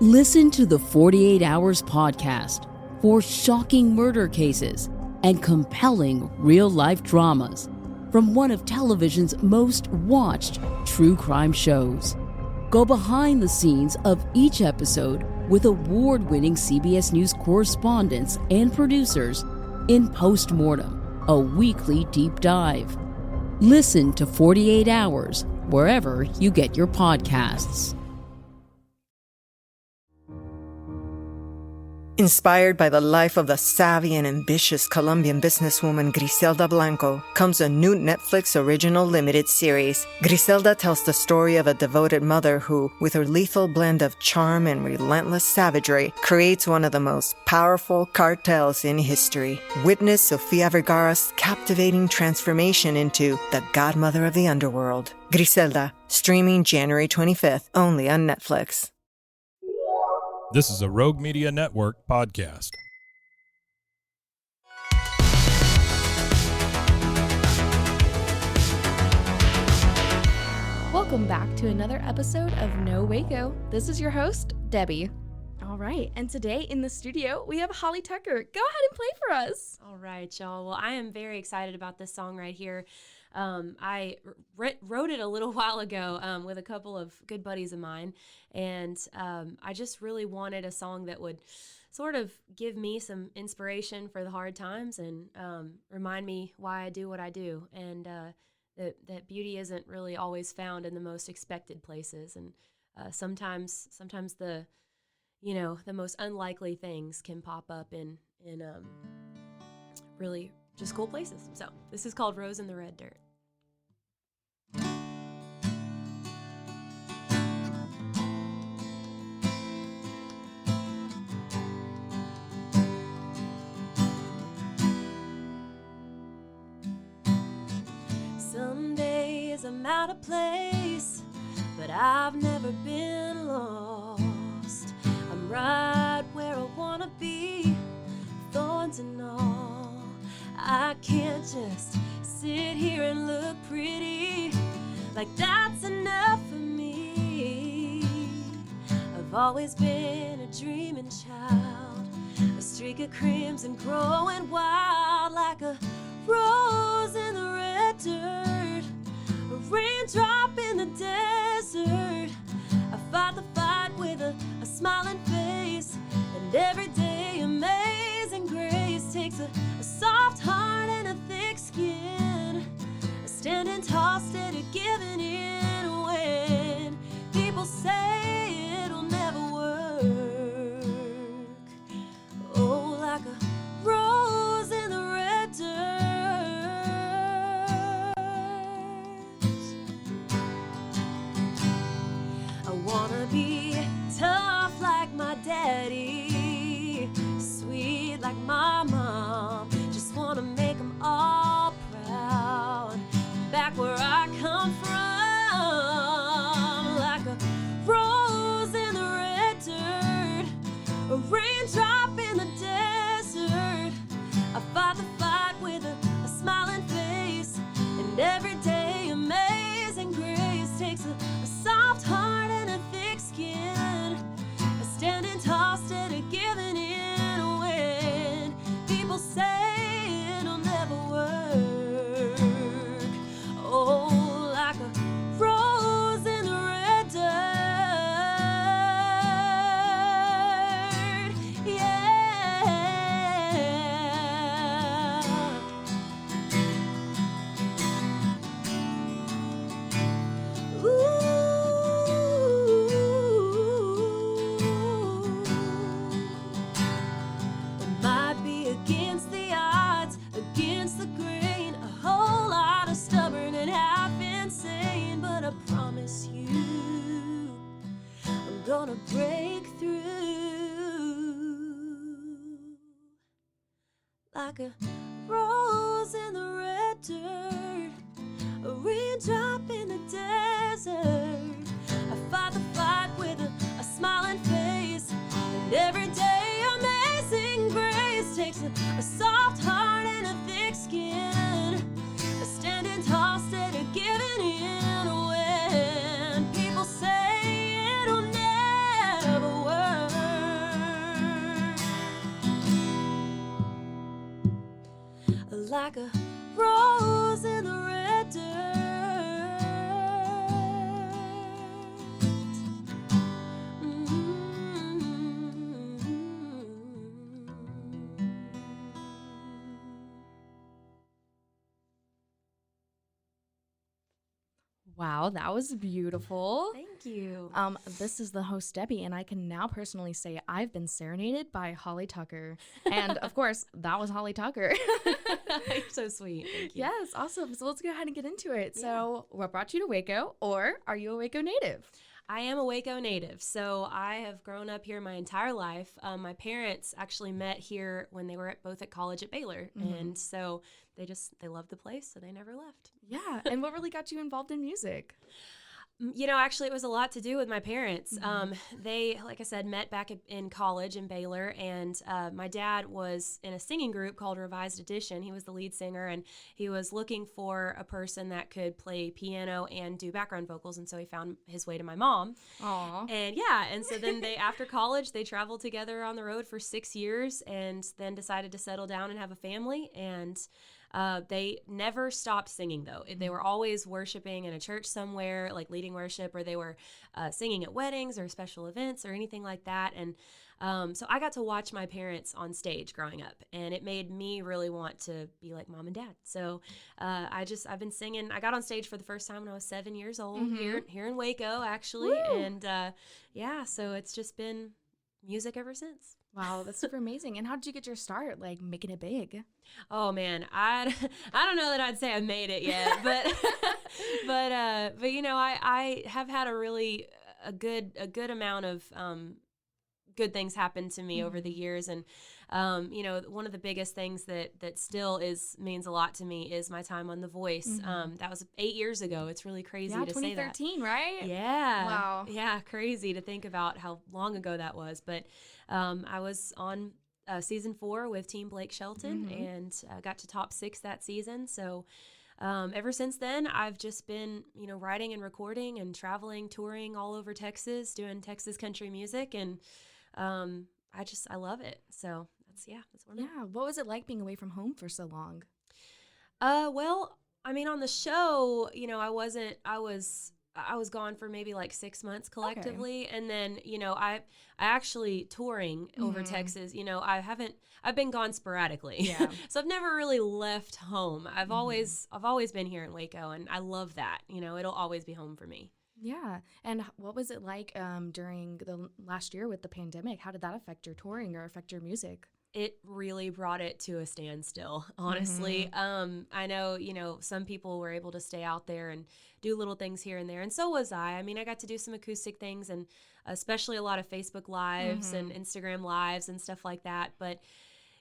Listen to the 48 Hours podcast for shocking murder cases and compelling real-life dramas from one of television's most watched true crime shows. Go behind the scenes of each episode with award-winning CBS News correspondents and producers in Postmortem, a weekly deep dive. Listen to 48 Hours wherever you get your podcasts. Inspired by the life of the savvy and ambitious Colombian businesswoman Griselda Blanco comes a new Netflix original limited series. Griselda tells the story of a devoted mother who, with her lethal blend of charm and relentless savagery, creates one of the most powerful cartels in history. Witness Sofia Vergara's captivating transformation into the godmother of the underworld. Griselda, streaming January 25th, only on Netflix. This is a Rogue Media Network podcast. Welcome back to another episode of No Waco. This is your host, Debbie. All right, and today in the studio, we have Holly Tucker. Go ahead and play for us. All right, y'all. Well, I am very excited about this song right here. I wrote it a little while ago with a couple of good buddies of mine, and I just really wanted a song that would sort of give me some inspiration for the hard times and remind me why I do what I do, and that beauty isn't really always found in the most expected places, and sometimes the most unlikely things can pop up in really just cool places. So this is called Rose in the Red Dirt. Some days I'm out of place, but I've never been lost. I'm right where I wanna be, thorns and all. I can't just sit here and look pretty, like that's enough for me. I've always been a dreaming child, a streak of crimson growing wild, like a rose in the red dirt, a raindrop in the desert. I fight the fight with a smiling face, and every day amazing grace takes a soft heart and a thick skin, standing tall, steady, giving in when people say it'll never work. Oh, like a rose in the red dirt. I wanna be tough like my daddy, sweet like my mom, just wanna make them all proud, back where I come from, like a rose in the red dirt, a raindrop in the desert. I fight the fight with a smiling face, and every day amazing grace takes a soft heart and a thick skin, standing tall, steady, giving in when people say it'll never work. Oh, like a rose in the red dirt. Yeah. It might be against the odds, against the grain, a whole lot of stubborn and half insane, but I promise you, I'm gonna break through, like a rose in the red dirt, a raindrop in the desert. I fight the fight with a smiling face, and every day amazing grace takes a soft heart and a thick skin, standing tall, steady, giving in when people say it'll never work. like a rose in the red dirt. Wow, that was beautiful. Thank you. This is the host, Debbie, and I can now personally say I've been serenaded by Holly Tucker. And of course, that was Holly Tucker. You're so sweet. Thank you. Yes, awesome. So let's go ahead and get into it. Yeah. So what brought you to Waco, or are you a Waco native? I am a Waco native, so I have grown up here my entire life. My parents actually met here when they were both at college at Baylor, and so they loved the place, so they never left. Yeah, and what really got you involved in music? You know, actually, it was a lot to do with my parents. They, like I said, met back in college in Baylor, and my dad was in a singing group called Revised Edition. He was the lead singer, and he was looking for a person that could play piano and do background vocals, and so he found his way to my mom. Aww. And so then after college, they traveled together on the road for 6 years, and then decided to settle down and have a family, and they never stopped singing, though. They were always worshiping in a church somewhere, like leading worship, or they were singing at weddings or special events or anything like that. And so I got to watch my parents on stage growing up, and it made me really want to be like mom and dad. So I've been singing. I got on stage for the first time when I was 7 years old here in Waco, actually. Woo! And so it's just been music ever since. Wow, that's super amazing. And how did you get your start, like making it big? Oh man, I don't know that I'd say I made it yet, but but you know, I have had a good amount of good things happen to me over the years, and you know, one of the biggest things that still means a lot to me is my time on The Voice. That was 8 years ago. It's really crazy to say that. 2013, right? Yeah. Wow. Yeah, crazy to think about how long ago that was. But I was on season 4 with Team Blake Shelton, and got to top 6 that season. So ever since then, I've just been, you know, writing and recording and traveling, touring all over Texas, doing Texas country music, and I love it. So that's what I'm Yeah. What was it like being away from home for so long? Well, I mean, on the show, you know, I was gone for maybe like 6 months collectively. Okay. And then, you know, I actually touring over Texas, you know, I've been gone sporadically. Yeah. So I've never really left home. I've always been here in Waco, and I love that. You know, it'll always be home for me. Yeah. And what was it like during the last year with the pandemic? How did that affect your touring or affect your music? It really brought it to a standstill, honestly. I know, you know, some people were able to stay out there and do little things here and there, and so was I. I mean, I got to do some acoustic things, and especially a lot of Facebook Lives and Instagram Lives and stuff like that. But,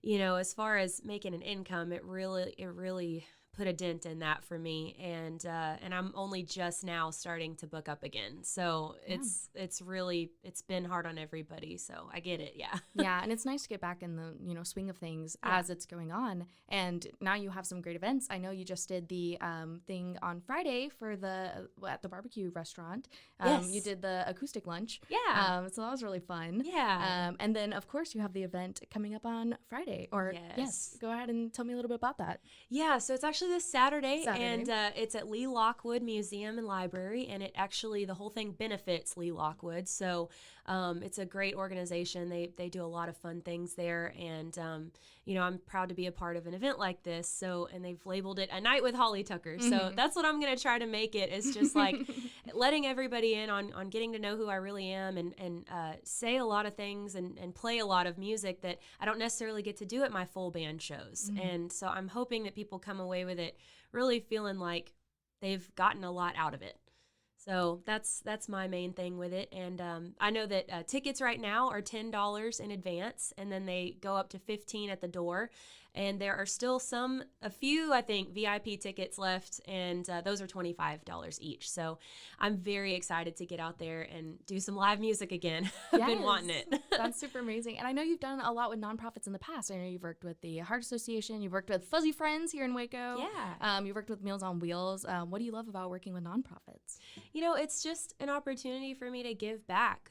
you know, as far as making an income, it really put a dent in that for me, and I'm only just now starting to book up again. So it's been hard on everybody. So I get it. Yeah. Yeah. And it's nice to get back in the, you know, swing of things as it's going on. And now you have some great events. I know you just did the thing on Friday for at the barbecue restaurant. Yes. You did the acoustic lunch. Yeah. So that was really fun. Yeah. And then of course you have the event coming up on Friday. Yes. Go ahead and tell me a little bit about that. Yeah. So it's actually this Saturday. And it's at Lee Lockwood Museum and Library, and the whole thing benefits Lee Lockwood. So it's a great organization. They do a lot of fun things there, and you know, I'm proud to be a part of an event like this. So, and they've labeled it A Night with Holly Tucker. So that's what I'm going to try to make it, is just like letting everybody in on getting to know who I really am, and say a lot of things and play a lot of music that I don't necessarily get to do at my full band shows. And so I'm hoping that people come away with it really feeling like they've gotten a lot out of it. So that's my main thing with it. And I know that tickets right now are $10 in advance, and then they go up to $15 at the door. And there are still a few, I think, VIP tickets left, and those are $25 each. So I'm very excited to get out there and do some live music again. I've been wanting it. That's super amazing. And I know you've done a lot with nonprofits in the past. I know you've worked with the Heart Association, you've worked with Fuzzy Friends here in Waco. Yeah. You've worked with Meals on Wheels. What do you love about working with nonprofits? You know, it's just an opportunity for me to give back.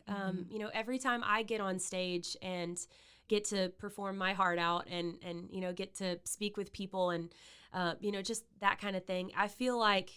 You know, every time I get on stage and get to perform my heart out and get to speak with people and, just that kind of thing. I feel like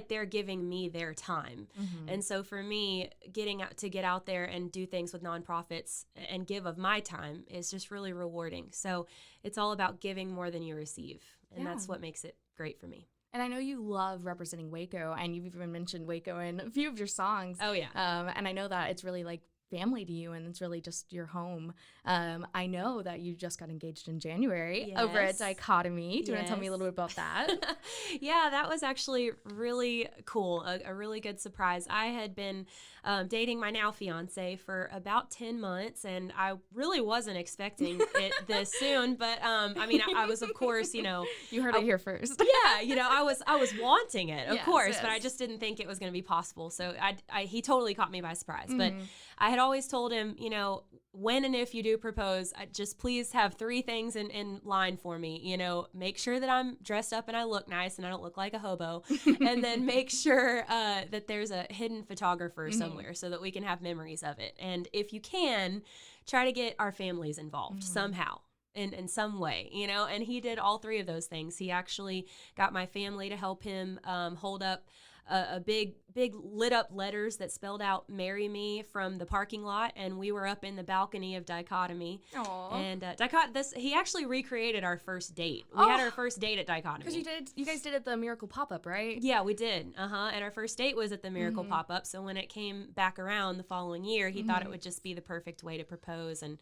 they're giving me their time. Mm-hmm. And so for me, get out there and do things with nonprofits and give of my time is just really rewarding. So it's all about giving more than you receive. And that's what makes it great for me. And I know you love representing Waco, and you've even mentioned Waco in a few of your songs. Oh, yeah. And I know that it's really like family to you, and it's really just your home. I know that you just got engaged in January over at Dichotomy. Do you want to tell me a little bit about that? Yeah, that was actually really cool, a really good surprise. I had been dating my now fiance for about 10 months, and I really wasn't expecting it this soon. But I was, of course, you heard it here first. Yeah, I was wanting it, of course, yes. but I just didn't think it was going to be possible. So he totally caught me by surprise. Mm-hmm. But I had always told him, when and if you do propose, just please have 3 things in line for me. Make sure that I'm dressed up and I look nice and I don't look like a hobo. And then make sure that there's a hidden photographer somewhere so that we can have memories of it. And if you can, try to get our families involved somehow. In some way, and he did all 3 of those things. He actually got my family to help him hold up a big lit up letters that spelled out "Marry Me" from the parking lot, and we were up in the balcony of Dichotomy. Aww. And he actually recreated our first date. We had our first date at Dichotomy. Because you guys did it at the Miracle Pop-Up, right? Yeah, we did. And our first date was at the Miracle Pop-Up. So when it came back around the following year, he thought it would just be the perfect way to propose, and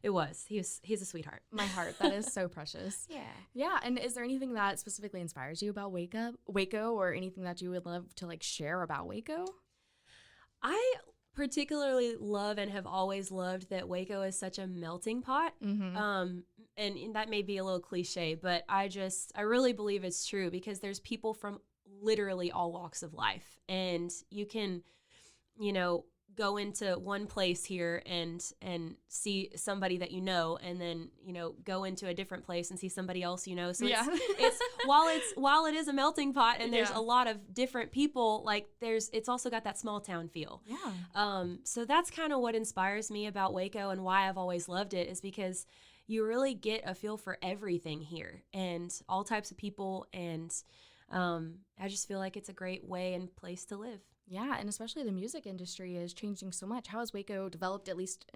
it was. He's a sweetheart. My heart. That is so precious. Yeah. Yeah. And is there anything that specifically inspires you about Waco, or anything that you would love to like share about Waco? I particularly love and have always loved that Waco is such a melting pot. And that may be a little cliche, but I really believe it's true, because there's people from literally all walks of life, and you can, go into one place here and see somebody that and then go into a different place and see somebody else so it's while it is a melting pot and there's a lot of different people, like it's also got that small town feel. So that's kind of what inspires me about Waco, and why I've always loved it, is because you really get a feel for everything here and all types of people, and I just feel like it's a great way and place to live. Yeah, and especially the music industry is changing so much. How has Waco developed, at least,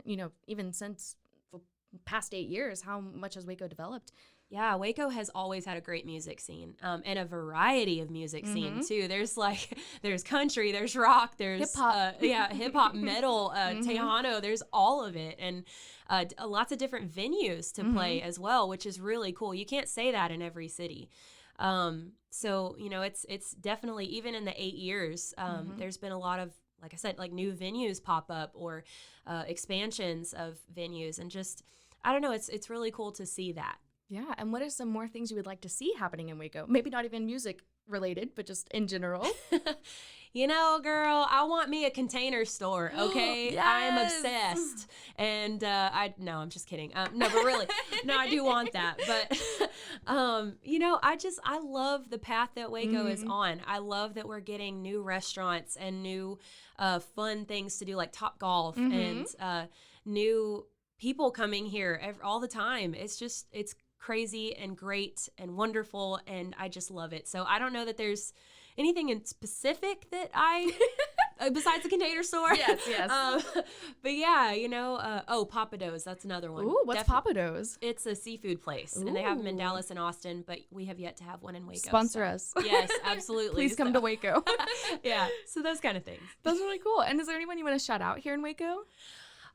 even since the past 8 years? How much has Waco developed? Yeah, Waco has always had a great music scene, and a variety of music scene, too. There's country, there's rock, there's hip-hop. Hip-hop, metal, Tejano, there's all of it, and lots of different venues to play as well, which is really cool. You can't say that in every city. So, it's definitely, even in the 8 years, there's been a lot of, like I said, like new venues pop up, or expansions of venues, and just, I don't know, it's really cool to see that. Yeah. And what are some more things you would like to see happening in Waco? Maybe not even music related, but just in general. Girl, I want me a Container Store, okay? Yes! I'm obsessed. And no, I'm just kidding. No, but really, no, I do want that. But, I love the path that Waco is on. I love that we're getting new restaurants and new fun things to do, like Top Golf, and new people coming here all the time. It's crazy and great and wonderful, and I just love it. So I don't know that there's anything in specific that I besides the Container Store. Yes. But yeah, Pappadeaux's, that's another one. Ooh, what's Pappadeaux's? It's a seafood place, and they have them in Dallas and Austin, but we have yet to have one in Waco. Sponsor us. Yes, absolutely. Please come to Waco. Yeah, so those kind of things. That's really cool. And is there anyone you want to shout out here in Waco?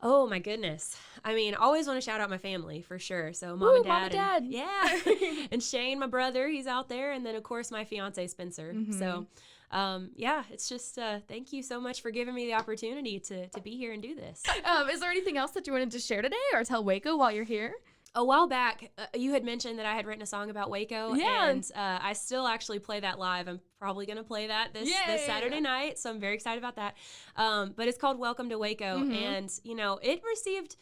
Oh my goodness. I mean, always want to shout out my family for sure. So mom Woo, and dad. Mom and yeah. And Shane, my brother, he's out there. And then of course my fiance, Spencer. So it's just, thank you so much for giving me the opportunity to be here and do this. Is there anything else that you wanted to share today or tell Waco while you're here? A while back, you had mentioned that I had written a song about Waco, and I still actually play that live. I'm probably going to play that this Saturday night, so I'm very excited about that. But it's called Welcome to Waco, and, it received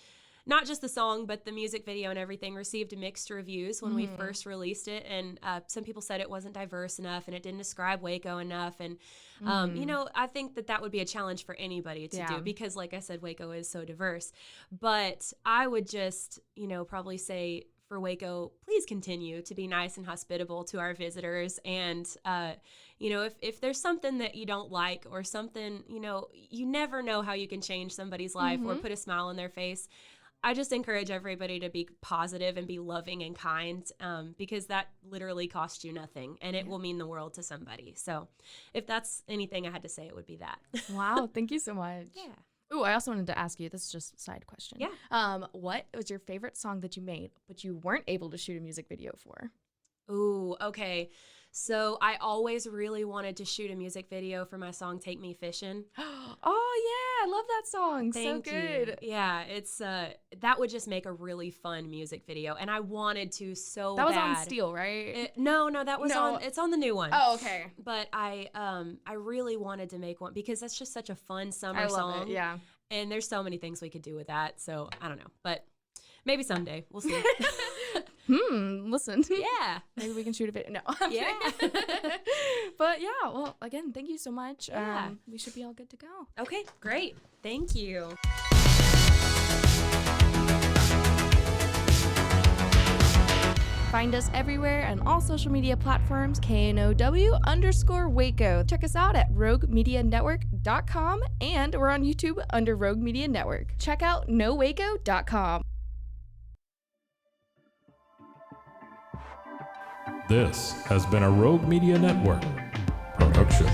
not just the song, but the music video and everything received mixed reviews when we first released it. And some people said it wasn't diverse enough and it didn't describe Waco enough. And, you know, I think that would be a challenge for anybody to do because, like I said, Waco is so diverse. But I would just, you know, probably say for Waco, please continue to be nice and hospitable to our visitors. And, you know, if there's something that you don't like or something, you know, you never know how you can change somebody's life or put a smile on their face. I just encourage everybody to be positive and be loving and kind because that literally costs you nothing and it will mean the world to somebody. So if that's anything I had to say, it would be that. Wow. Thank you so much. Yeah. Ooh, I also wanted to ask you, this is just a side question. Yeah. What was your favorite song that you made, but you weren't able to shoot a music video for? Ooh, okay. So I always really wanted to shoot a music video for my song Take Me Fishing. Oh, yeah. I love that song. Thank so good. you. Yeah, it's that would just make a really fun music video. And I wanted to so bad. That was on Steel, right? No, that was on, it's on the new one. Oh, okay. But I really wanted to make one because that's just such a fun summer song. I love it, yeah. And there's so many things we could do with that. So I don't know, but maybe someday we'll see. Listen. Yeah. Maybe we can shoot a video. No. I'm Yeah. kidding. But yeah, well, again, thank you so much. Yeah. We should be all good to go. Okay, great. Thank you. Find us everywhere on all social media platforms, KNOW_Waco. Check us out at roguemedianetwork.com and we're on YouTube under Rogue Media Network. Check out nowaco.com. This has been a Rogue Media Network production.